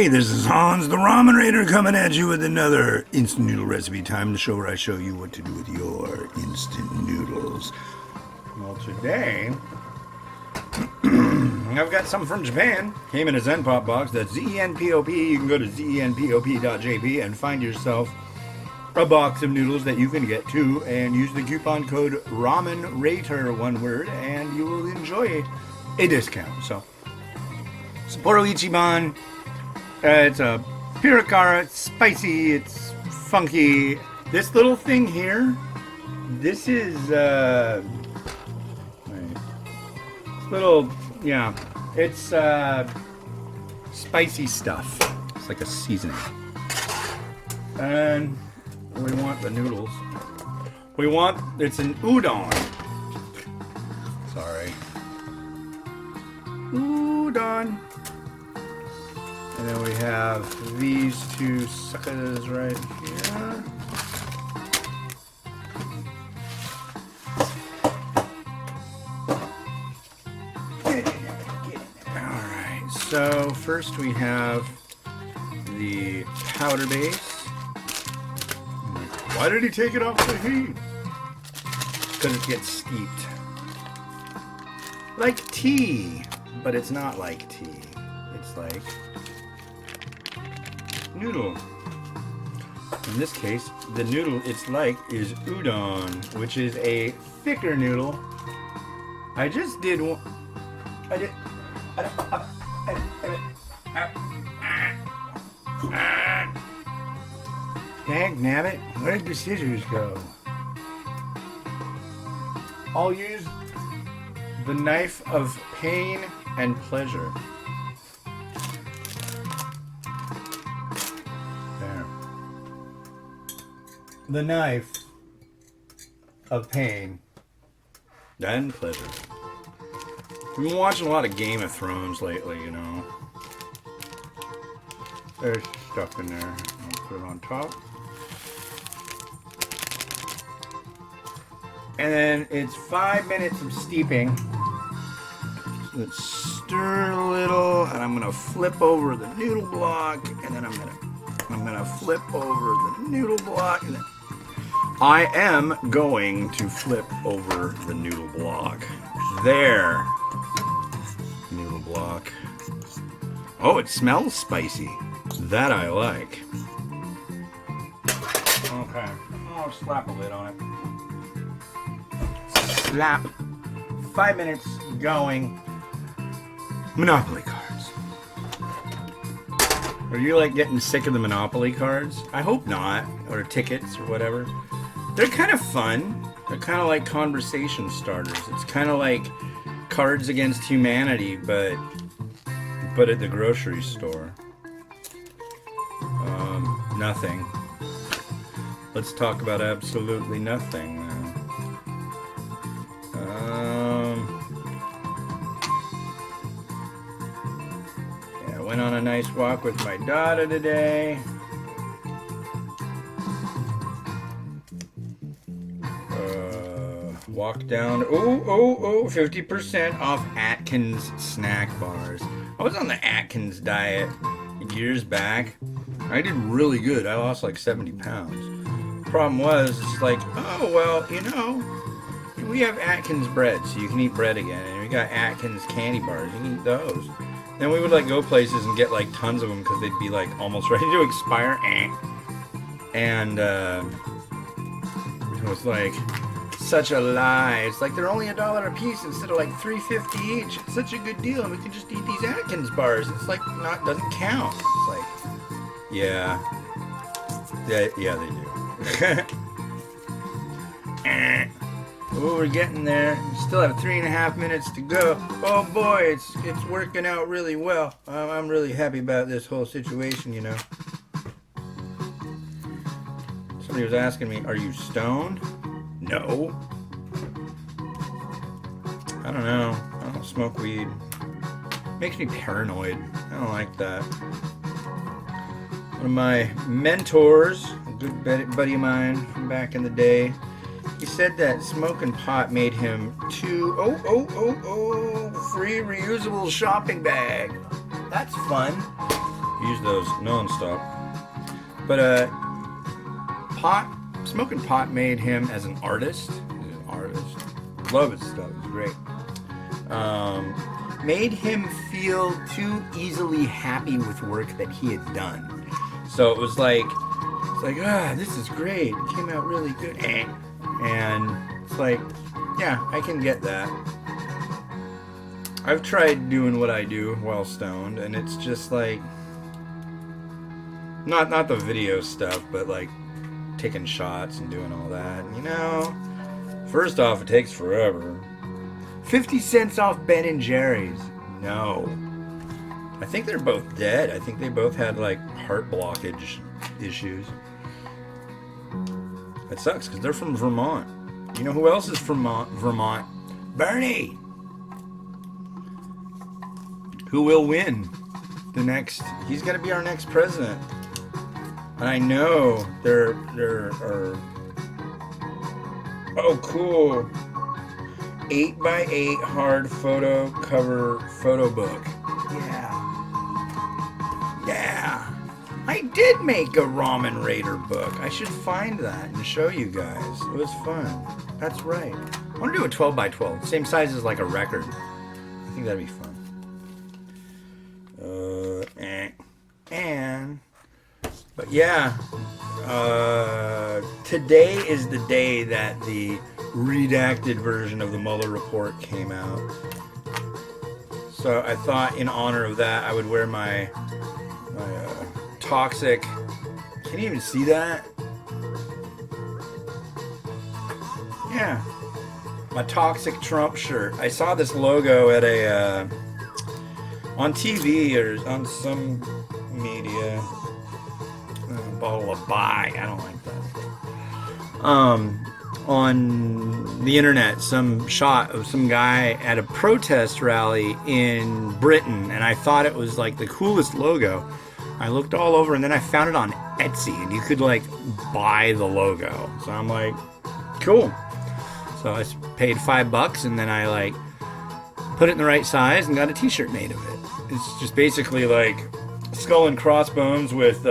Hey, this is Hans the Ramen Raider coming at you with another instant noodle recipe time, the show where I show you what to do with your instant noodles. Well, today, I've got some from Japan. Came in a Zenpop box. That's zenpop. You can go to zenpop.jp and find yourself a box of noodles that you can get too, and use the coupon code RAMENRATER, one word, and you will enjoy a discount. So, Sapporo Ichiban. It's a Pirikara. It's spicy. It's funky. This little thing here, this is little, yeah, it's spicy stuff. It's like a seasoning. And we want the noodles. It's an udon. Sorry. Udon. And then we have these two suckers right here. Alright, so first we have the powder base. Why did he take it off the heat? Because it gets steeped. Like tea, but it's not like tea. It's like noodle. In this case, the noodle it's like is udon, which is a thicker noodle. I just did one. Dang nabbit, where did the scissors go? I'll use the knife of pain and pleasure. There. The knife of pain and pleasure. We've been watching a lot of Game of Thrones lately, you know. There's stuff in there. I'll put it on top. And then it's 5 minutes of steeping. Let's stir a little, and I'm gonna flip over the noodle block, and then I'm gonna flip over the noodle block, and then I am going to flip over the noodle block. There. Noodle block. Oh, it smells spicy. That I like. Okay. I'll slap a lid on it. Slap. 5 minutes going. Monopoly cards. Are you like getting sick of the Monopoly cards? I hope not. Or tickets or whatever. They're kind of fun. They're kind of like conversation starters. It's kind of like Cards Against Humanity, but at the grocery store. Nothing. Let's talk about absolutely nothing now. Yeah, I went on a nice walk with my daughter today. Walk down. 50% off Atkins snack bars. I was on the Atkins diet years back. I did really good. I lost like 70 pounds. Problem was, it's like, oh, well, you know, we have Atkins bread, so you can eat bread again. And we got Atkins candy bars. You can eat those. Then we would like go places and get like tons of them because they'd be like almost ready to expire. And it was like such a lie. It's like they're only $1 a piece instead of like $3.50 each. It's such a good deal, and we can just eat these Atkins bars. It's like doesn't count. It's like, yeah, they do. Oh, we're getting there. We still have 3.5 minutes to go. Oh boy, it's working out really well. I'm really happy about this whole situation, you know. Somebody was asking me, are you stoned? No. I don't know. I don't smoke weed. Makes me paranoid. I don't like that. One of my mentors, a good buddy of mine from back in the day, he said that smoking pot made him too free reusable shopping bag. That's fun. Use those non-stop. But smoking pot made him as an artist. He's an artist. Love his stuff. It's great. Made him feel too easily happy with work that he had done. So it was like, this is great. It came out really good. And it's like, yeah, I can get that. I've tried doing what I do while stoned, and it's just like, not the video stuff, but like taking shots and doing all that. You know, first off, it takes forever. 50 cents off Ben & Jerry's. No. I think they're both dead. I think they both had like heart blockage issues. That sucks because they're from Vermont. You know who else is from Vermont? Bernie! Who will win the next? He's going to be our next president. And I know there are. Oh, cool. 8x8 hard photo cover photo book. Yeah. I did make a Ramen Raider book. I should find that and show you guys. It was fun. That's right. I want to do a 12x12. Same size as like a record. I think that'd be fun. But yeah, today is the day that the redacted version of the Mueller report came out. So I thought in honor of that, I would wear my toxic, can you even see that? Yeah, my toxic Trump shirt. I saw this logo at on TV or on some media. Bottle of Bai. I don't like that. On the internet, some shot of some guy at a protest rally in Britain, and I thought it was like the coolest logo. I looked all over, and then I found it on Etsy, and you could like buy the logo. So I'm like, cool. So I paid $5, and then I like put it in the right size and got a t-shirt made of it. It's just basically like skull and crossbones with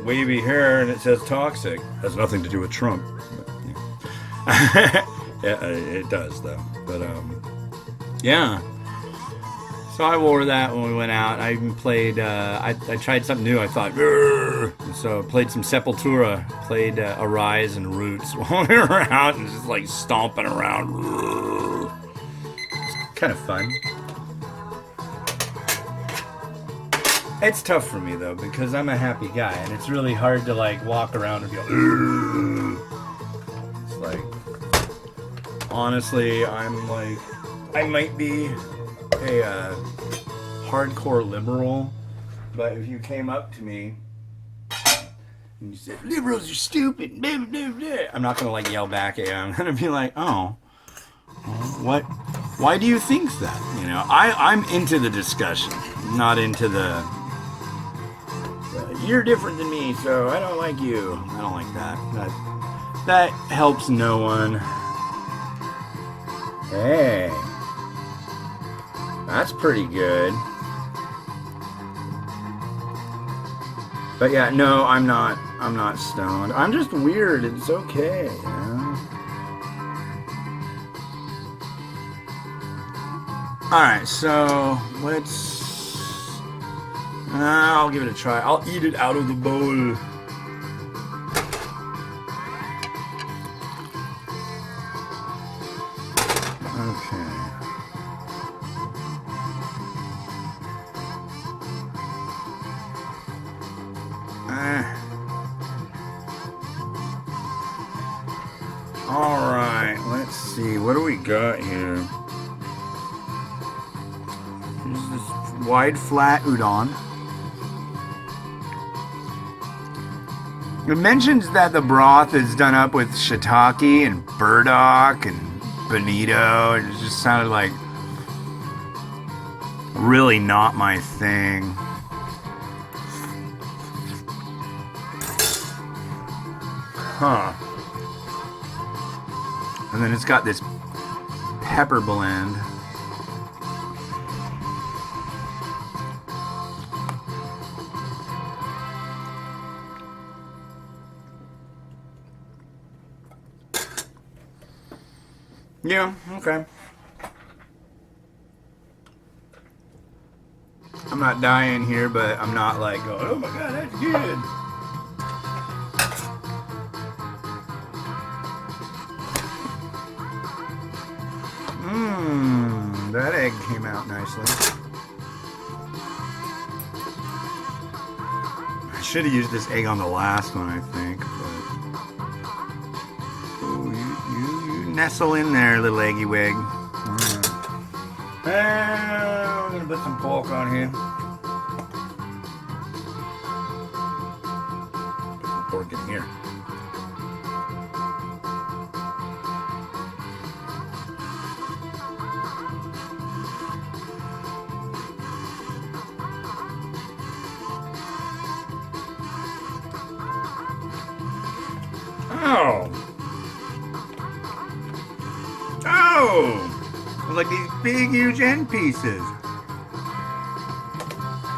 wavy hair, and it says toxic. Has nothing to do with Trump. But, yeah. Yeah, it does though. But yeah. So I wore that when we went out. I even played. I tried something new. I thought. So played some Sepultura. Played Arise and Roots while we were out and just like stomping around. It's kind of fun. It's tough for me though because I'm a happy guy, and it's really hard to like walk around and go. It's like, honestly, I'm like, I might be a hardcore liberal, but if you came up to me and you said liberals are stupid, blah, blah, blah, I'm not gonna like yell back at you. I'm gonna be like, oh, what? Why do you think that? You know, I'm into the discussion, not into the. You're different than me, so I don't like you. I don't like that. That helps no one. Hey. That's pretty good. But yeah, no, I'm not stoned. I'm just weird. It's okay, you know? Alright, so let's... I'll give it a try. I'll eat it out of the bowl. Okay. Alright, let's see. What do we got here? Here's this wide flat udon. It mentions that the broth is done up with shiitake and burdock and bonito. It just sounded like really not my thing. Huh. And then it's got this pepper blend. Yeah, okay. I'm not dying here, but I'm not like going, oh my god, that's good. Mmm, that egg came out nicely. I should have used this egg on the last one, I think. But... Ooh, you nestle in there, little eggy wig. Right. I'm gonna put some pork on here. Put some pork in here. Oh! Oh! It's like these big, huge end pieces.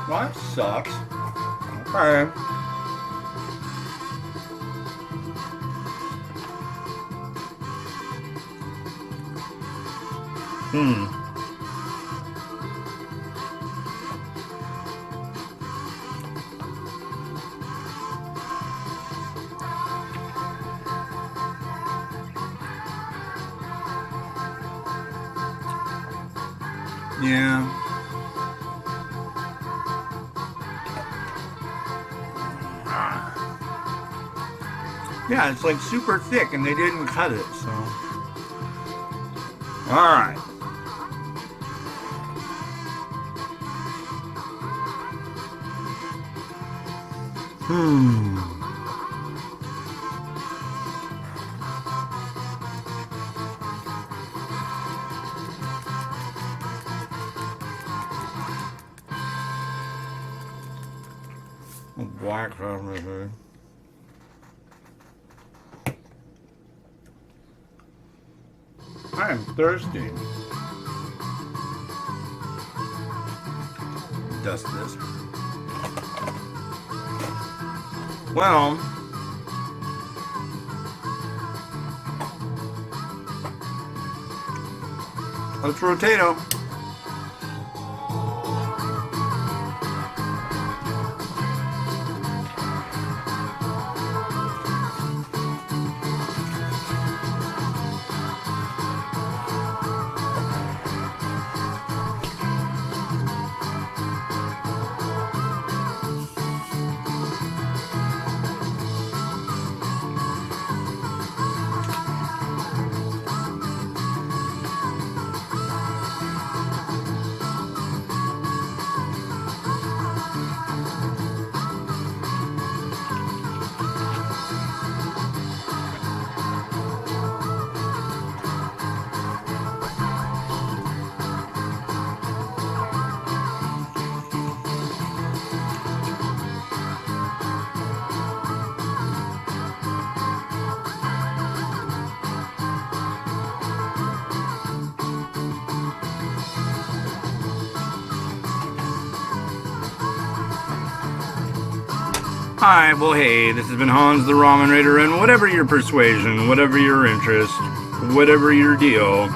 Well, that sucks. Okay. Yeah. Yeah, it's like super thick and they didn't cut it, so. Alright. Black sauce. I am thirsty. Dust this. Well, let's rotato. Hi, well hey, this has been Hans the Ramen Raider, and whatever your persuasion, whatever your interest, whatever your deal,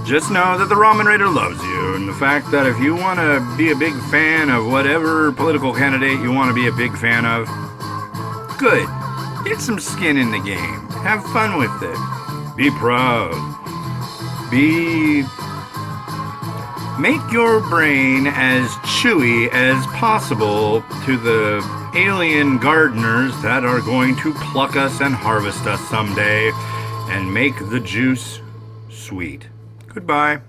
just know that the Ramen Raider loves you, and the fact that if you want to be a big fan of whatever political candidate you want to be a big fan of, good. Get some skin in the game. Have fun with it. Be proud. Make your brain as chewy as possible to the alien gardeners that are going to pluck us and harvest us someday and make the juice sweet. Goodbye.